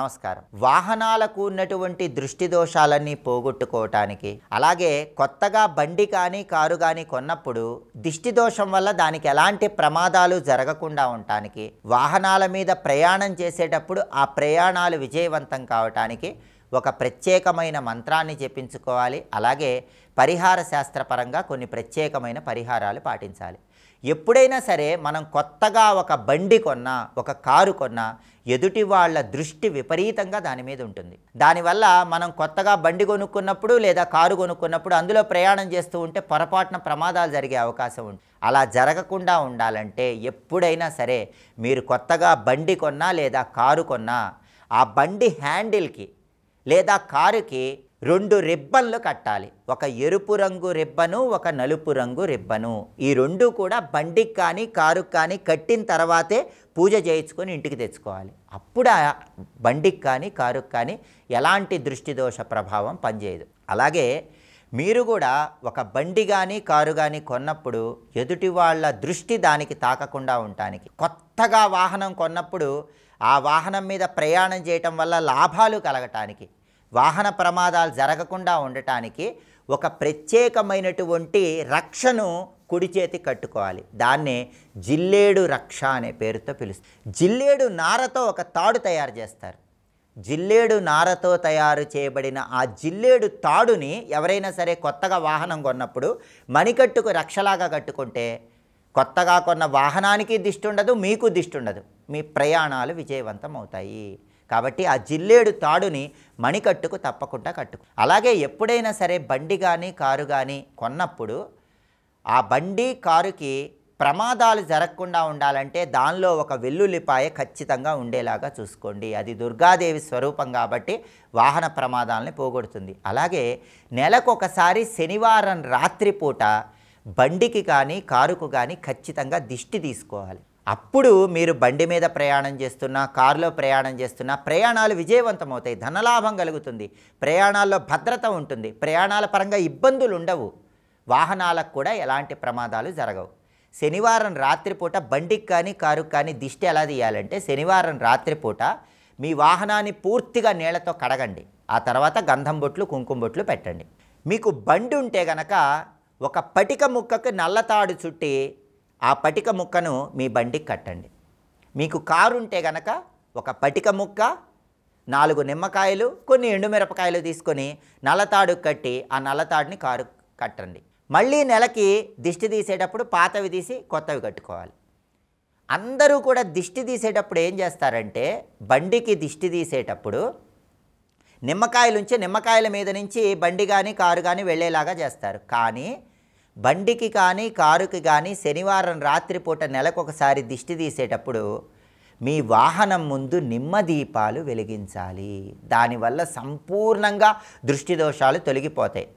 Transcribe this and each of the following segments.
నమస్కారం. వాహనాలకు ఉన్నటువంటి దృష్టి దోషాలన్నీ పోగొట్టుకోవటానికి, అలాగే కొత్తగా బండి కానీ కారు కానీ కొన్నప్పుడు దిష్టి దోషం వల్ల దానికి ఎలాంటి ప్రమాదాలు జరగకుండా ఉండటానికి, వాహనాల మీద ప్రయాణం చేసేటప్పుడు ఆ ప్రయాణాలు విజయవంతం కావటానికి ఒక ప్రత్యేకమైన మంత్రాన్ని జపించుకోవాలి. అలాగే పరిహార శాస్త్రపరంగా కొన్ని ప్రత్యేకమైన పరిహారాలు పాటించాలి. ఎప్పుడైనా సరే మనం కొత్తగా ఒక బండి కొన్నా, ఒక కారు కొన్నా ఎదుటి వాళ్ళ దృష్టి విపరీతంగా దాని మీద ఉంటుంది. దానివల్ల మనం కొత్తగా బండి కొనుక్కున్నప్పుడు లేదా కారు కొనుక్కున్నప్పుడు అందులో ప్రయాణం చేస్తూ ఉంటే పొరపాటున ప్రమాదాలు జరిగే అవకాశం ఉంది. అలా జరగకుండా ఉండాలంటే ఎప్పుడైనా సరే మీరు కొత్తగా బండి కొన్నా లేదా కారు కొన్నా ఆ బండి హ్యాండిల్కి లేదా కారుకి 2 రిబ్బన్లు కట్టాలి. ఒక ఎరుపు రంగు రిబ్బను, ఒక నలుపు రంగు రిబ్బను. ఈ 2 కూడా బండికి కానీ కారుకి కానీ కట్టిన తర్వాతే పూజ చేయించుకొని ఇంటికి తెచ్చుకోవాలి. అప్పుడు ఆ బండికి కానీ కారుకి కానీ ఎలాంటి దృష్టి దోష ప్రభావం పనిచేయదు. అలాగే మీరు కూడా ఒక బండి కానీ కారు కానీ కొన్నప్పుడు ఎదుటి వాళ్ళ దృష్టి దానికి తాకకుండా ఉండటానికి, కొత్తగా వాహనం కొన్నప్పుడు ఆ వాహనం మీద ప్రయాణం చేయటం వల్ల లాభాలు కలగటానికి, వాహన ప్రమాదాలు జరగకుండా ఉండటానికి ఒక ప్రత్యేకమైనటువంటి రక్షను కుడి చేతి కట్టుకోవాలి. దాన్నే జిల్లేడు రక్ష అనే పేరుతో పిలుస్తారు. జిల్లేడు నారతో ఒక తాడు తయారు చేస్తారు. జిల్లేడు నారతో తయారు చేయబడిన ఆ జిల్లేడు తాడుని ఎవరైనా సరే కొత్తగా వాహనం కొన్నప్పుడు మణికట్టుకు రక్షలాగా కట్టుకుంటే కొత్తగా కొన్న వాహనానికి దిష్టి ఉండదు, మీకు దిష్టి ఉండదు, మీ ప్రయాణాలు విజయవంతం అవుతాయి. కాబట్టి ఆ జిల్లేడు తాడుని మణికట్టుకు తప్పకుండా కట్టుకు. అలాగే ఎప్పుడైనా సరే బండి కానీ కారు కానీ కొన్నప్పుడు ఆ బండి కారుకి ప్రమాదాలు జరగకుండా ఉండాలంటే దానిలో ఒక వెల్లుల్లిపాయ ఖచ్చితంగా ఉండేలాగా చూసుకోండి. అది దుర్గాదేవి స్వరూపం కాబట్టి వాహన ప్రమాదాలని పోగొడుతుంది. అలాగే నెలకొకసారి శనివారం రాత్రిపూట బండికి కానీ కారుకు కానీ ఖచ్చితంగా దిష్టి తీసుకోవాలి. అప్పుడు మీరు బండి మీద ప్రయాణం చేస్తున్నా, కారులో ప్రయాణం చేస్తున్నా ప్రయాణాలు విజయవంతం అవుతాయి, ధనలాభం కలుగుతుంది, ప్రయాణాల్లో భద్రత ఉంటుంది, ప్రయాణాల పరంగా ఇబ్బందులు ఉండవు, వాహనాలకు కూడా ఎలాంటి ప్రమాదాలు జరగవు. శనివారం రాత్రిపూట బండికి కానీ కారుకు కానీ దిష్టి ఎలా తీయాలంటే శనివారం రాత్రిపూట మీ వాహనాన్ని పూర్తిగా నీళ్లతో కడగండి. ఆ తర్వాత గంధం బొట్లు కుంకుమ బొట్లు పెట్టండి. మీకు బండి ఉంటే గనక ఒక పటిక ముక్కకు నల్లతాడు చుట్టి ఆ పటిక ముక్కను మీ బండికి కట్టండి. మీకు కారు ఉంటే గనక ఒక పటిక ముక్క, 4 నిమ్మకాయలు, కొన్ని ఎండుమిరపకాయలు తీసుకొని నల్లతాడు కట్టి ఆ నల్లతాడుని కారు కట్టండి. మళ్ళీ నెలకి దిష్టి తీసేటప్పుడు పాతవి తీసి కొత్తవి కట్టుకోవాలి. అందరూ కూడా దిష్టి తీసేటప్పుడు ఏం చేస్తారంటే బండికి దిష్టి తీసేటప్పుడు నిమ్మకాయలుంచి నిమ్మకాయల మీద నుంచి బండి కానీ కారు కానీ వెళ్ళేలాగా చేస్తారు. కానీ బండికి కానీ కారుకి కానీ శనివారం రాత్రిపూట నెలకొకసారి దిష్టి తీసేటప్పుడు మీ వాహనం ముందు నిమ్మ దీపాలు వెలిగించాలి. దానివల్ల సంపూర్ణంగా దృష్టి దోషాలు తొలగిపోతాయి.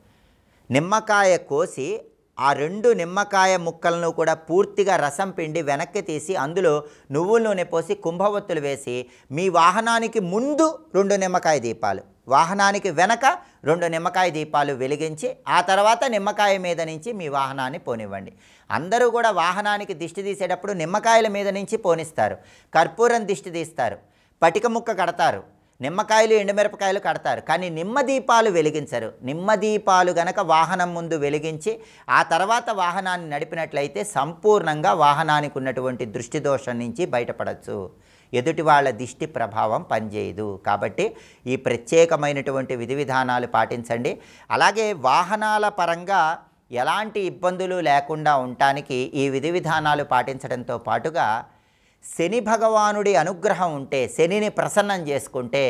నిమ్మకాయ కోసి ఆ 2 నిమ్మకాయ ముక్కలను కూడా పూర్తిగా రసం పిండి వెనక్కి తీసి అందులో నువ్వుల నూనె పోసి కుంభవత్తులు వేసి మీ వాహనానికి ముందు 2 నిమ్మకాయ దీపాలు, వాహనానికి వెనక 2 నిమ్మకాయ దీపాలు వెలిగించి ఆ తర్వాత నిమ్మకాయ మీద నుంచి మీ వాహనాన్ని పోనివ్వండి. అందరూ కూడా వాహనానికి దిష్టి తీసేటప్పుడు నిమ్మకాయల మీద నుంచి పోనిస్తారు, కర్పూరం దిష్టి తీస్తారు, పటిక ముక్క కడతారు, నిమ్మకాయలు ఎండుమిరపకాయలు కడతారు, కానీ నిమ్మ దీపాలు వెలిగించరు. నిమ్మ దీపాలు గనక వాహనం ముందు వెలిగించి ఆ తర్వాత వాహనాన్ని నడిపినట్లయితే సంపూర్ణంగా వాహనానికి ఉన్నటువంటి దృష్టి దోషం నుంచి బయటపడవచ్చు, ఎదుటి వాళ్ళ దిష్టి ప్రభావం పనిచేయదు. కాబట్టి ఈ ప్రత్యేకమైనటువంటి విధి విధానాలు పాటించండి. అలాగే వాహనాల పరంగా ఎలాంటి ఇబ్బందులు లేకుండా ఉండటానికి ఈ విధి విధానాలు పాటించడంతో పాటుగా శని భగవానుడి అనుగ్రహం ఉంటే, శనిని ప్రసన్నం చేసుకుంటే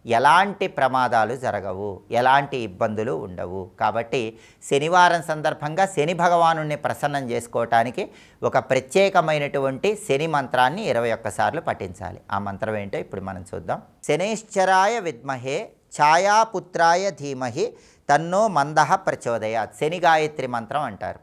ఎలాంటి ప్రమాదాలు జరగవు, ఎలాంటి ఇబ్బందులు ఉండవు. కాబట్టి శనివారం సందర్భంగా శని భగవానుడిని ప్రసన్నం చేసుకోవటానికి ఒక ప్రత్యేకమైనటువంటి శని మంత్రాన్ని 21 సార్లు పఠించాలి. ఆ మంత్రం ఏంటో ఇప్పుడు మనం చూద్దాం. శనైశ్చరాయ విద్మహే ఛాయాపుత్రాయ ధీమహి తన్నో మందః ప్రచోదయాత్. శని గాయత్రి మంత్రం అంటారు.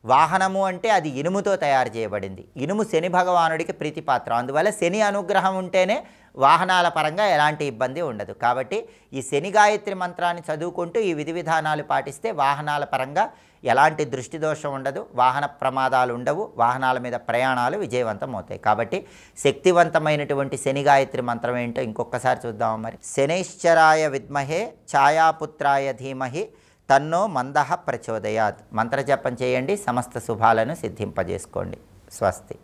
వాహనము అంటే అది ఇనుముతో తయారు చేయబడింది. ఇనుము శని భగవానుడికి ప్రీతిపాత్రం. అందువల్ల శని అనుగ్రహం ఉంటేనే వాహనాల పరంగా ఎలాంటి ఇబ్బంది ఉండదు. కాబట్టి ఈ శని గాయత్రి మంత్రాన్ని చదువుకుంటూ ఈ విధి విధానాలు పాటిస్తే వాహనాల పరంగా ఎలాంటి దృష్టి దోషం ఉండదు, వాహన ప్రమాదాలు ఉండవు, వాహనాల మీద ప్రయాణాలు విజయవంతం అవుతాయి. కాబట్టి శక్తివంతమైనటువంటి శని గాయత్రి మంత్రం ఏంటో ఇంకొకసారి చూద్దాం. మరి శనైశ్చరాయ విద్మహే ఛాయాపుత్రాయ ధీమహి తన్నో మందః ప్రచోదయాత్ మంత్రజపం చేయండి. సమస్త శుభాలను సిద్ధింపజేసుకోండి. స్వస్తి.